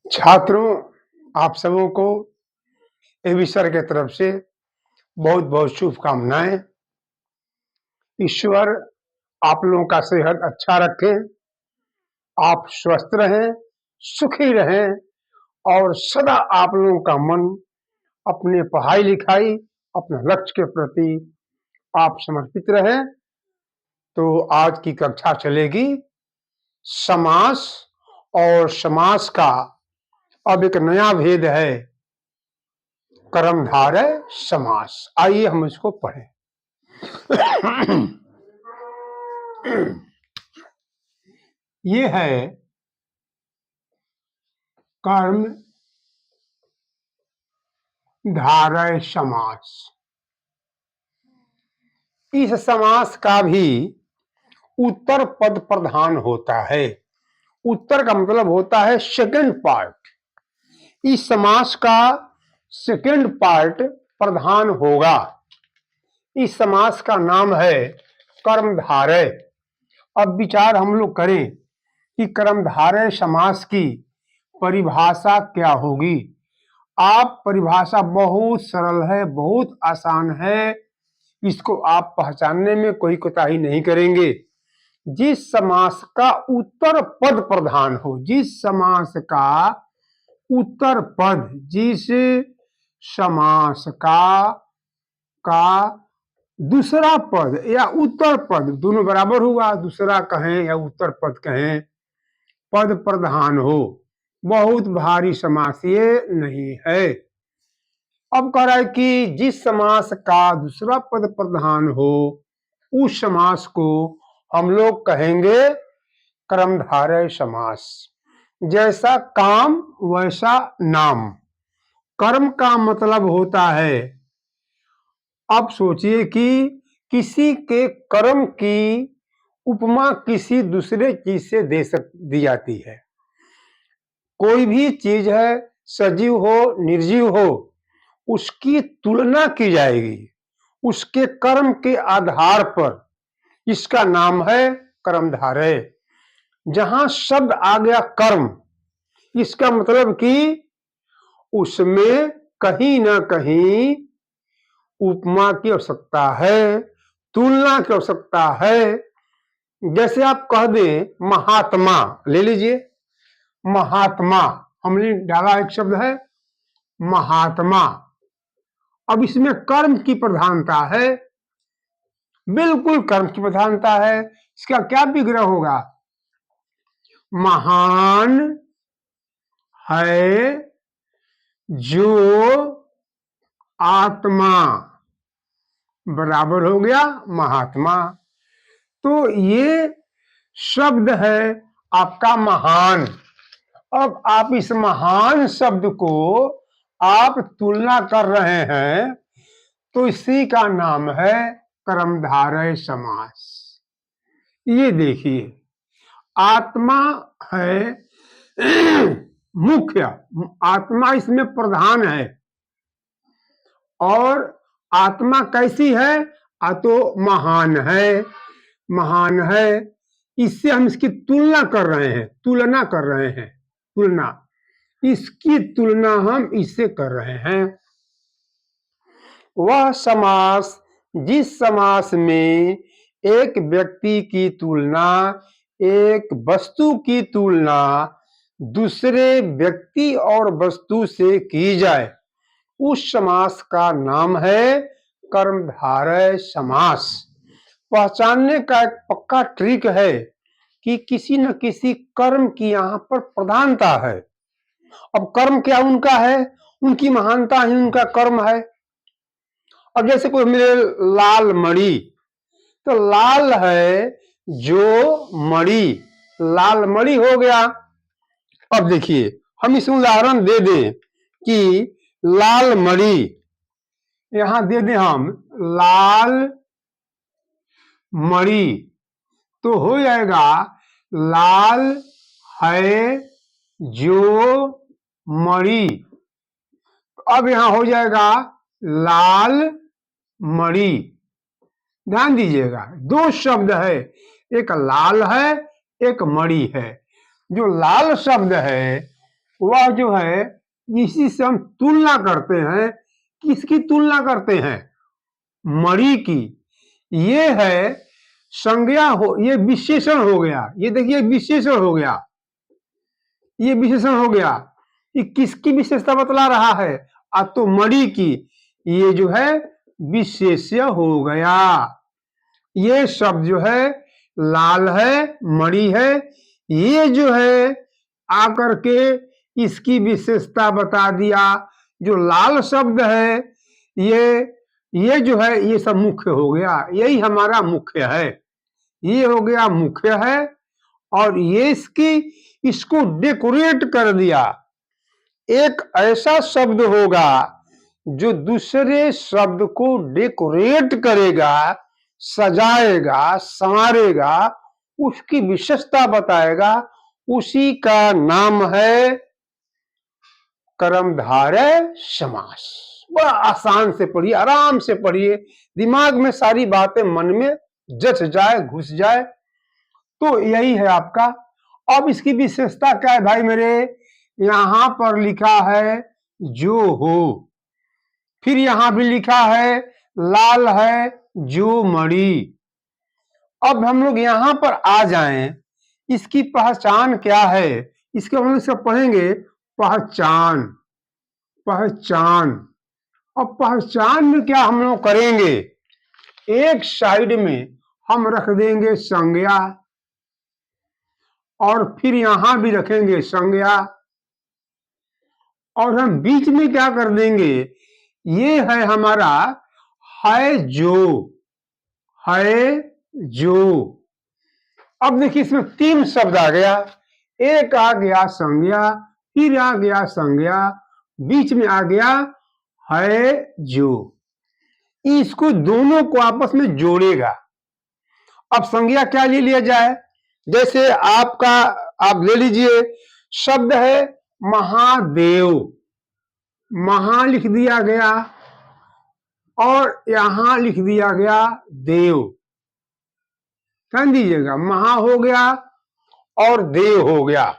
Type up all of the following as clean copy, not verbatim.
छात्रों, आप सबों को ईश्वर की तरफ से बहुत बहुत शुभकामनाएं। ईश्वर आप लोगों का सेहत अच्छा रखे, आप स्वस्थ रहें, सुखी रहें और सदा आप लोगों का मन अपने पढ़ाई लिखाई, अपने लक्ष्य के प्रति आप समर्पित रहें। तो आज की कक्षा चलेगी समास, और समास का अब एक नया भेद है, कर्मधारय समास। आइए हम इसको पढ़ें। ये है कर्म धारय समास। इस समास का भी उत्तर पद प्रधान होता है। उत्तर का मतलब होता है सेकंड पार्ट। इस समास का सेकंड पार्ट प्रधान होगा। इस समास का नाम है कर्मधारय। अब विचार हम लोग करें कि कर्मधारय समास की परिभाषा क्या होगी। आप परिभाषा बहुत सरल है, बहुत आसान है, इसको आप पहचानने में कोई कोताही नहीं करेंगे। जिस समास का उत्तर पद प्रधान हो, जिस समास का उत्तर पद, जिस समास का दूसरा पद या उत्तर पद, दोनों बराबर हुआ, दूसरा कहें या उत्तर पद कहें, पद प्रधान हो। बहुत भारी समास ये नहीं है। अब कह रहा है कि जिस समास का दूसरा पद प्रधान हो, उस समास को हम लोग कहेंगे कर्मधारय समास। जैसा काम वैसा नाम। कर्म का मतलब होता है, अब सोचिए कि किसी के कर्म की उपमा किसी दूसरे चीज से दी जाती है। कोई भी चीज है, सजीव हो निर्जीव हो, उसकी तुलना की जाएगी उसके कर्म के आधार पर। इसका नाम है कर्मधारय। जहां शब्द आ गया कर्म, इसका मतलब कि उसमें कहीं ना कहीं उपमा की आवश्यकता है, तुलना की आवश्यकता है। जैसे आप कह दें महात्मा, ले लीजिए महात्मा, हमने डाला एक शब्द है महात्मा। अब इसमें कर्म की प्रधानता है, बिल्कुल कर्म की प्रधानता है। इसका क्या विग्रह होगा? महान है जो आत्मा, बराबर हो गया महात्मा। तो ये शब्द है आपका महान। अब आप इस महान शब्द को आप तुलना कर रहे हैं, तो इसी का नाम है कर्मधारय समास। ये देखिए, आत्मा है मुख्य, आत्मा इसमें प्रधान है। और आत्मा कैसी है? तो महान है, महान है। इससे हम इसकी तुलना कर रहे हैं, तुलना कर रहे हैं, तुलना, इसकी तुलना हम इससे कर रहे हैं। वह समास जिस समास में एक व्यक्ति की तुलना, एक वस्तु की तुलना दूसरे व्यक्ति और वस्तु से की जाए, उस समास का नाम है कर्मधारय समास। पहचानने का एक पक्का ट्रिक है कि किसी न किसी कर्म की यहाँ पर प्रधानता है। अब कर्म क्या उनका है? उनकी महानता ही उनका कर्म है। अब जैसे कोई मिले लाल मणि, तो लाल है जो मणि, लाल मणि हो गया। अब देखिए, हम इस उदाहरण दे दें कि लाल मणि, यहां दे दें हम लाल मणि, तो हो जाएगा लाल है जो मणि। अब यहां हो जाएगा लाल मणि। ध्यान दीजिएगा, दो शब्द है, एक लाल है, एक मणि है। जो लाल शब्द है वह जो है इसी से हम तुलना करते हैं। किसकी तुलना करते हैं? मणि की। ये है संज्ञा हो, ये विशेषण हो गया। ये देखिए विशेषण हो गया, ये विशेषण हो गया। ये किसकी विशेषता बतला रहा है? तो मणि की। ये जो है विशेष्य हो गया। ये शब्द जो है लाल है, मणि है। ये जो है आकर के इसकी विशेषता बता दिया। जो लाल शब्द है ये जो है ये सब मुख्य हो गया। यही हमारा मुख्य है। ये हो गया मुख्य है। और ये इसको डेकोरेट कर दिया। एक ऐसा शब्द होगा जो दूसरे शब्द को डेकोरेट करेगा, सजाएगा, संवारेगा, उसकी विशेषता बताएगा। उसी का नाम है कर्मधारय समास। बड़ा आसान से पढ़िए, आराम से पढ़िए, दिमाग में सारी बातें मन में जच जाए, घुस जाए। तो यही है आपका। अब इसकी विशेषता क्या है भाई मेरे? यहां पर लिखा है जो हो, फिर यहां भी लिखा है लाल है जो मणि। अब हम लोग यहां पर आ जाएं, इसकी पहचान क्या है? इसके हम लोग सब पढ़ेंगे। पहचान, पहचान। अब पहचान में क्या हम लोग करेंगे? एक साइड में हम रख देंगे संज्ञा, और फिर यहां भी रखेंगे संज्ञा, और हम बीच में क्या कर देंगे? ये है हमारा है जो, है जो। अब देखिए इसमें तीन शब्द आ गया। एक आ गया संज्ञा, फिर आ गया संज्ञा, बीच में आ गया है जो। इसको दोनों को आपस में जोड़ेगा। अब संज्ञा क्या ले लिया जाए? जैसे आपका आप ले लीजिए शब्द है महादेव। महा लिख दिया गया और यहां लिख दिया गया देव। ध्यान दीजिएगा, महा हो गया और देव हो गया।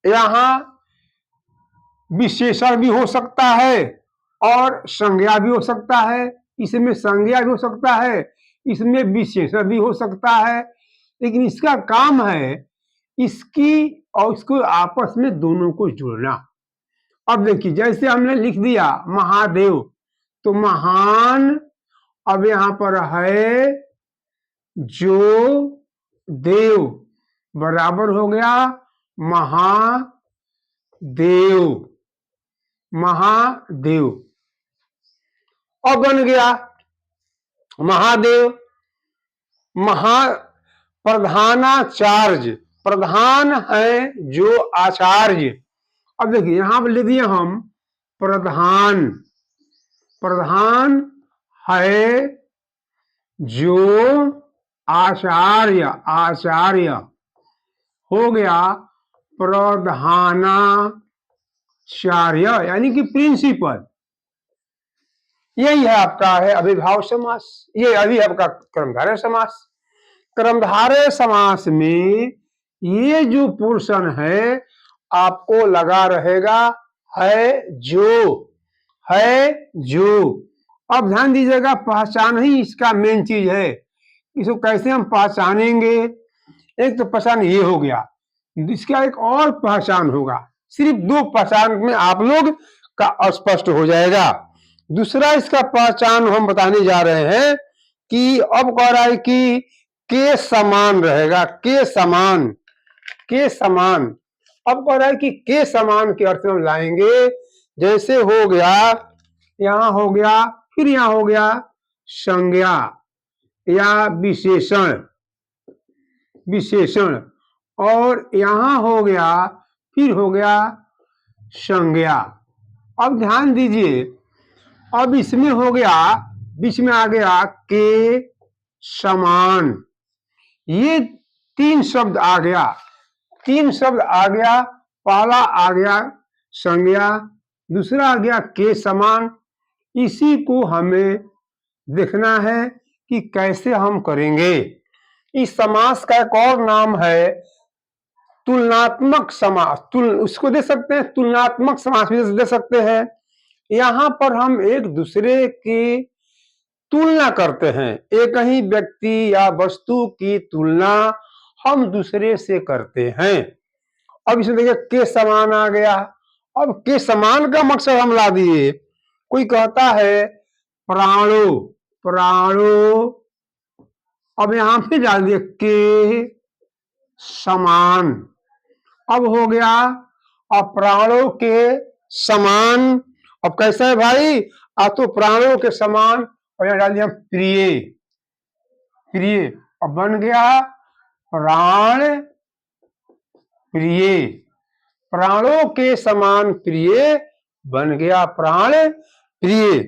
यहां विशेषण भी हो सकता है और संज्ञा भी हो सकता है। इसमें संज्ञा भी हो सकता है, इसमें विशेषण भी हो सकता है। लेकिन इसका काम है इसकी और इसको आपस में दोनों को जोड़ना। अब देखिए जैसे हमने लिख दिया महादेव, तो महान, अब यहां पर है जो देव बराबर हो गया महादेव, महादेव। अब बन गया महादेव। महा प्रधानाचार्य, प्रधान है जो आचार्य। अब देखिए यहां पर लिख दिए हम प्रधान, प्रधान है जो आचार्य, आचार्य हो गया प्रधानाचार्य, यानी कि प्रिंसिपल। यही है आपका है अभिभाव समास। ये अभी आपका कर्मधारय समास। कर्मधारय समास में ये जो पोर्शन है आपको लगा रहेगा है जो, है जो। अब ध्यान दीजिएगा, पहचान ही इसका मेन चीज है। इसको कैसे हम पहचानेंगे? एक तो पहचान ये हो गया, इसका एक और पहचान होगा। सिर्फ दो पहचान में आप लोग का स्पष्ट हो जाएगा। दूसरा इसका पहचान हम बताने जा रहे हैं कि अब कह रहा है कि के समान रहेगा, के समान, के समान। अब कह रहा है कि के समान के अर्थ में लाएंगे। जैसे हो गया, यहां हो गया, फिर यहां हो गया संज्ञा या विशेषण, विशेषण, और यहां हो गया, फिर हो गया संज्ञा। अब ध्यान दीजिए, अब इसमें हो गया, बीच में आ गया के समान। ये तीन शब्द आ गया, तीन शब्द आ गया। पहला आ गया संज्ञा, दूसरा आ गया के समान। इसी को हमें देखना है कि कैसे हम करेंगे। इस समास का एक और नाम है तुलनात्मक समास। उसको दे सकते हैं, तुलनात्मक समास भी दे सकते हैं। यहां पर हम एक दूसरे की तुलना करते हैं, एक ही व्यक्ति या वस्तु की तुलना हम दूसरे से करते हैं। अब इसमें देखिए के समान आ गया। अब के समान का मकसद हम ला दिए। कोई कहता है प्राणो, प्राणो, अब यहां पे डाल दिए के समान। अब हो गया अब प्राणों के समान। अब कैसा है भाई, तो प्राणों के समान, और यहां डाल दिया प्रिय, प्रिय। अब बन गया प्राण प्रिय, प्राणों के समान प्रिय बन गया प्राण प्रिय।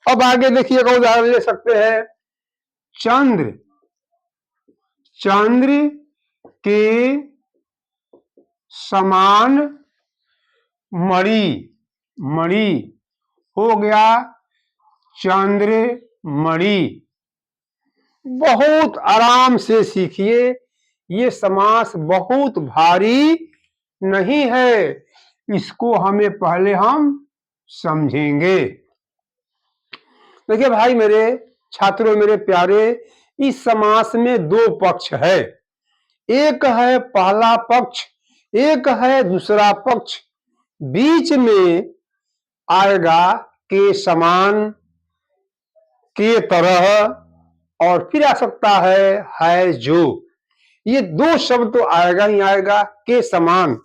अब आगे देखिए एक उदाहरण ले सकते हैं, चंद्र, चंद्र के समान मणि, मणि हो गया चंद्र मणि। बहुत आराम से सीखिए, ये समास बहुत भारी नहीं है, इसको हमें पहले हम समझेंगे। देखिए भाई मेरे छात्रों, मेरे प्यारे, इस समास में दो पक्ष है, एक है पहला पक्ष, एक है दूसरा पक्ष। बीच में आएगा के समान, के तरह, और फिर आ सकता है जो। ये दो शब्द तो आएगा ही आएगा, के समान,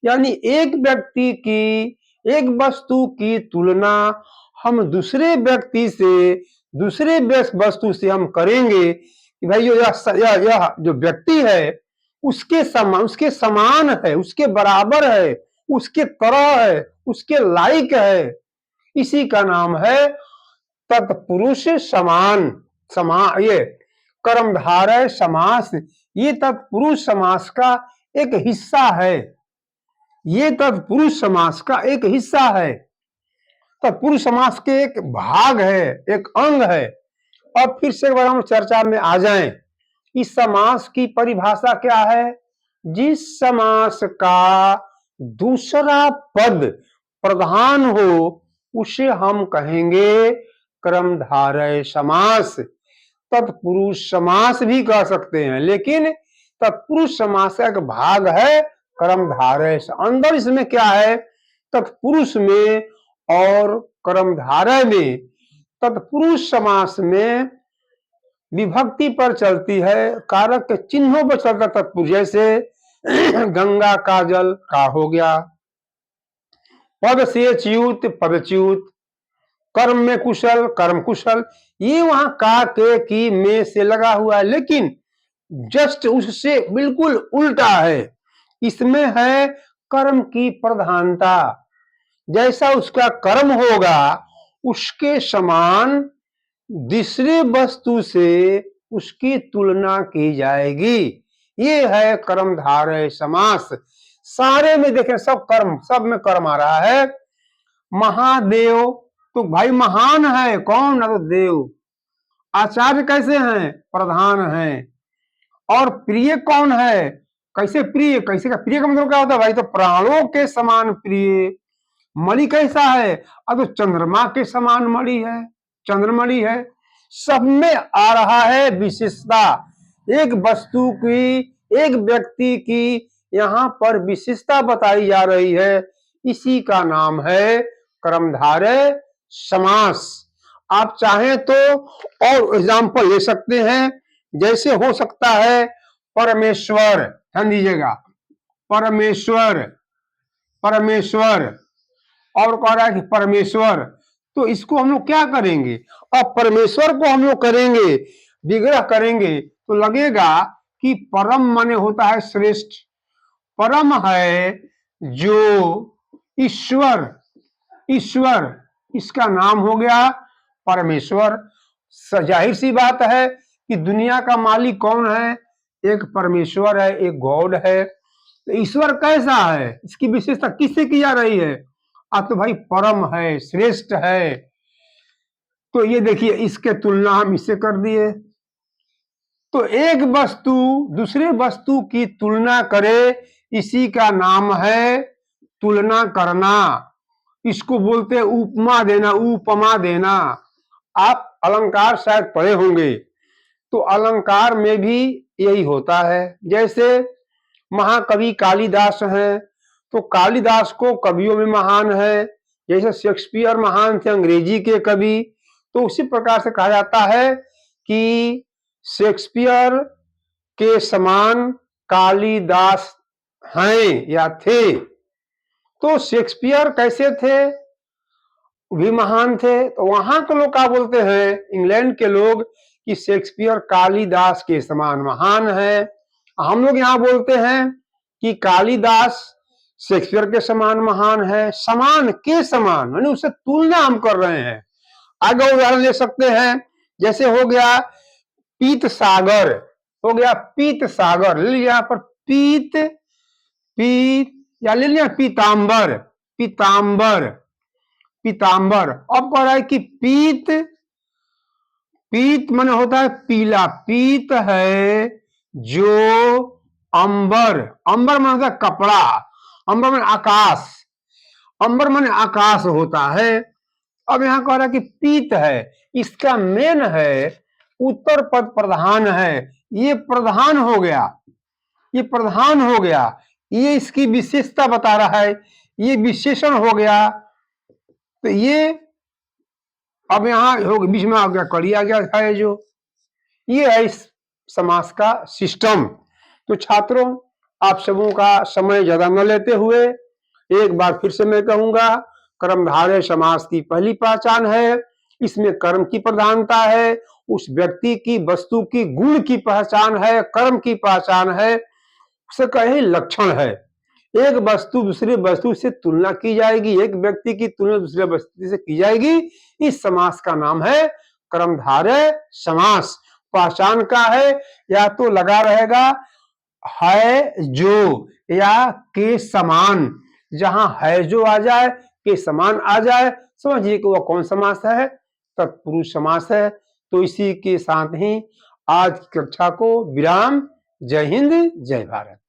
यानी एक व्यक्ति की, एक वस्तु की तुलना हम दूसरे व्यक्ति से, दूसरे वस्तु से हम करेंगे कि भाई यह जो व्यक्ति है उसके समान है, उसके बराबर है, उसके तरह है, उसके लायक है। इसी का नाम है तत्पुरुष समान। ये कर्मधारय समास, ये तत्पुरुष समास का एक हिस्सा है, ये तत्पुरुष समास का एक हिस्सा है, तत्पुरुष समास के एक भाग है, एक अंग है। अब फिर से एक बार हम चर्चा में आ जाएं, इस समास की परिभाषा क्या है? जिस समास का दूसरा पद प्रधान हो उसे हम कहेंगे कर्मधारय समास। तत्पुरुष समास भी कह सकते हैं, लेकिन तत्पुरुष समास का एक भाग है कर्मधारय। अंदर इसमें क्या है? तत्पुरुष में और कर्मधारय में, तत्पुरुष समास में विभक्ति पर चलती है, कारक के चिन्हों पर चलता तत्पुरुष। जैसे गंगा का जल का हो गया, पद से च्युत पदच्युत, कर्म में कुशल कर्म कुशल, ये वहां का के की में से लगा हुआ है, लेकिन जस्ट उससे बिल्कुल उल्टा है। इसमें है कर्म की प्रधानता, जैसा उसका कर्म होगा उसके समान दूसरे वस्तु से उसकी तुलना की जाएगी। ये है कर्मधारय समास। सारे में देखें सब कर्म, सब में कर्म आ रहा है। महादेव तो भाई महान है, कौन? ना तो देव। आचार्य कैसे हैं? प्रधान हैं। और प्रिय कौन है? कैसे प्रिय? कैसे का प्रिय का मतलब क्या होता है भाई? तो प्राणों के समान प्रिय। मणि कैसा है? अब तो चंद्रमा के समान मणि है, चंद्रमणि है। सब में आ रहा है विशेषता, एक वस्तु की, एक व्यक्ति की यहाँ पर विशेषता बताई जा रही है। इसी का नाम है कर्मधारय समास। आप चाहें तो और एग्जाम्पल ले सकते हैं, जैसे हो सकता है परमेश्वर, ध्यान दीजिएगा, परमेश्वर, परमेश्वर, और कह रहा है कि परमेश्वर, तो इसको हम लोग क्या करेंगे? अब परमेश्वर को हम लोग करेंगे, विग्रह करेंगे, तो लगेगा कि परम माने होता है श्रेष्ठ। परम है जो ईश्वर, ईश्वर इसका नाम हो गया परमेश्वर। जाहिर सी बात है कि दुनिया का मालिक कौन है? एक परमेश्वर है, एक गॉड है। तो ईश्वर कैसा है? इसकी विशेषता किससे की जा रही है? तो भाई परम है, श्रेष्ठ है। तो ये देखिए, इसके तुलना हम इससे कर दिए। तो एक वस्तु दूसरे वस्तु की तुलना करे, इसी का नाम है तुलना करना। इसको बोलते हैं उपमा देना, उपमा देना। आप अलंकार शायद पढ़े होंगे, तो अलंकार में भी यही होता है। जैसे महाकवि कालिदास हैं, तो कालिदास को कवियों में महान है, जैसे शेक्सपियर महान थे अंग्रेजी के कवि, तो उसी प्रकार से कहा जाता है कि शेक्सपियर के समान कालिदास हैं या थे। तो शेक्सपियर कैसे थे, भी महान थे। तो वहां के लोग क्या बोलते हैं, इंग्लैंड के लोग, कि शेक्सपियर कालिदास के समान महान है। हम लोग यहाँ बोलते हैं कि कालिदास शेक्सपियर के समान महान है। समान के समान यानी उससे तुलना हम कर रहे हैं। आगे उदाहरण ले सकते हैं, जैसे हो गया पीत सागर, हो गया पीत सागर, ले लिया यहाँ पर पीत, पीत, या ले लिया पीतांबर, पीतांबर, पीतांबर। अब कह रहा है कि पीत, पीत माने होता है पीला, पीत है जो अंबर, अंबर माने होता है कपड़ा, अंबर माने आकाश, अंबर माने आकाश होता है। अब यहां कह रहा है कि पीत है, इसका मेन है उत्तर पद प्रधान है, ये प्रधान हो गया, ये प्रधान हो गया, ये इसकी विशेषता बता रहा है, ये विशेषण हो गया। तो ये अब यहां हो बीच में आ गया कड़ी आ गया है, जो ये है इस समास का सिस्टम। तो छात्रों, आप सबों का समय ज्यादा न लेते हुए एक बार फिर से मैं कहूंगा, कर्मधारय समास की पहली पहचान है, इसमें कर्म की प्रधानता है, उस व्यक्ति की वस्तु की गुण की पहचान है, कर्म की पहचान है, उसे कहे लक्षण है। एक वस्तु दूसरे वस्तु से तुलना की जाएगी, एक व्यक्ति की तुलना दूसरे व्यक्ति से की जाएगी, इस समास का नाम है कर्मधारय समास। पहचान का है, या तो लगा रहेगा है जो या के समान, जहां है जो आ जाए, के समान आ जाए, समझिए कि वह कौन समास है, तत्पुरुष समास है। तो इसी के साथ ही आज की कक्षा को विराम। जय हिंद, जय भारत।